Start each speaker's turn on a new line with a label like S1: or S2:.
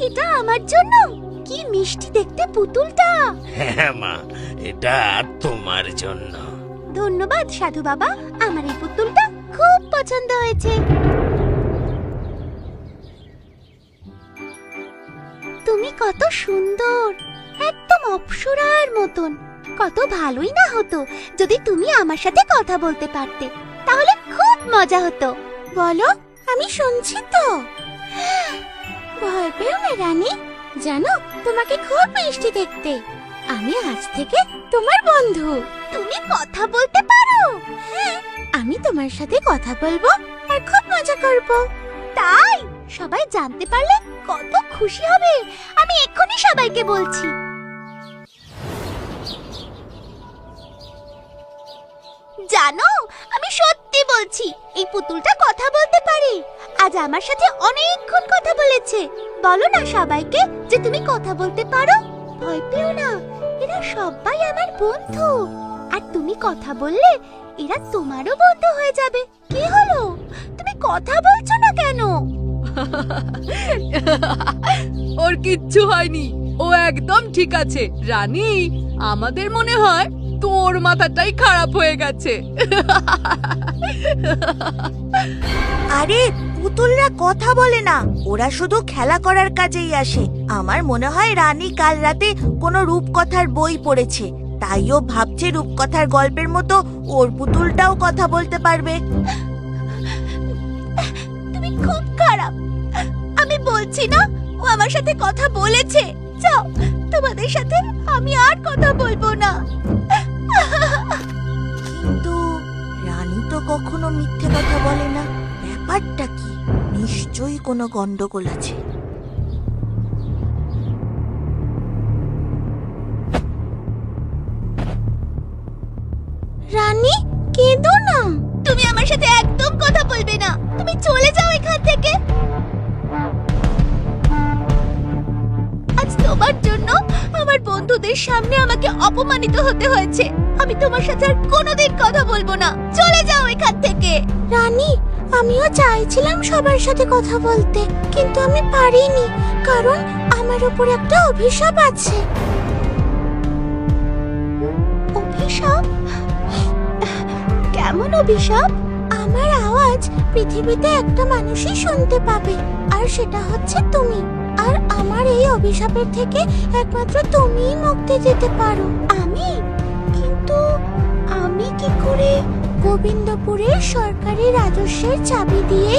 S1: এটা আমার জন্য? কি মিষ্টি দেখতে পুতুলটা।
S2: হ্যাঁ মা, এটা তোমার জন্য।
S1: ধন্যবাদ সাধু বাবা, আমার এই পুতুলটা খুব পছন্দ হয়েছে। তুমি কত সুন্দর, একদম অপ্সরার মতন। কত ভালোই না হতো যদি তুমি আমার সাথে কথা বলতে পারতে, তাহলে খুব মজা হতো। বলো, আমি শুনছি তো। ভয় পেও না রানী, জানো তোমাকে খুব মিষ্টি দেখতে। আমি আজ থেকে তোমার বন্ধু। তুমি কথা বলতে পারো? হ্যাঁ, আমি তোমার সাথে কথা বলবো আর খুব মজা করব। তাই সবাই জানতে পারলে কত খুশি হবে। আমি এক্ষুনি সবাইকে বলছি। জানো, আমি সত্যি বলছি, এই পুতুলটা কথা বলতে পারে। আজ আমার সাথে অনেকক্ষণ কথা বলেছে। বলো না সবাইকে যে তুমি কথা বলতে পারো। ভয় পেও না, এরা সবাই আমার বন্ধু। আর তুমি কথা বললে এরা তোমারও বন্ধু হয়ে যাবে। কি হলো, তুমি কথা বলছো না কেন?
S3: ওর কিচ্ছু হয়নি, ও একদম ঠিক আছে। রানী, আমাদের মনে হয় তোর মাথাটাই খারাপ হয়ে গেছে।
S4: আরে পুতুলরা কথা বলে না, ওরা শুধু খেলা করার কাজেই আসে। আমার মনে হয় রানী কাল রাতে কোনো রূপকথার বই পড়েছে, তাই ও ভাবছে রূপকথার গল্পের মতো ওর পুতুলটাও কথা বলতে পারবে।
S1: তুমি খুব খারাপ। আমি বলছি না ও আমার সাথে কথা বলেছে। যাও, তোমাদের সাথে আমি আর কথা বলবো না।
S4: কিন্তু রানী তো কখনো মিথ্যে কথা বলে না, ব্যাপারটা কি? নিশ্চয়ই কোনো গন্ডগোল আছে।
S1: রানী, কেঁদো না। তুমি আমার সাথে একদম কথা বলবে না। তুমি চলে যাও এখান থেকে। আজ তোমার জন্য আমার বন্ধুদের সামনে আমাকে অপমানিত হতে হয়েছে। আমি তোমার সাথে আর কোনোদিন কথা বলবো না। চলে যাও এখান থেকে। রানী, আমিও চাইছিলাম সবার সাথে কথা বলতে, কিন্তু আমি পারিনি, কারণ আমার উপর একটা অভিশাপ আছে। অভিশাপ? কেমন অভিশাপ? আমার আওয়াজ পৃথিবীতে একটা মানুষই শুনতে পাবে, আর সেটা হচ্ছে তুমি। আর আমার এই অভিশাপের থেকে একমাত্র তুমিই মুক্তি দিতে পারো। আমি? কিন্তু আমি কি করে? গোবিন্দপুরের সরকারি রাজস্বের চাবি দিয়েই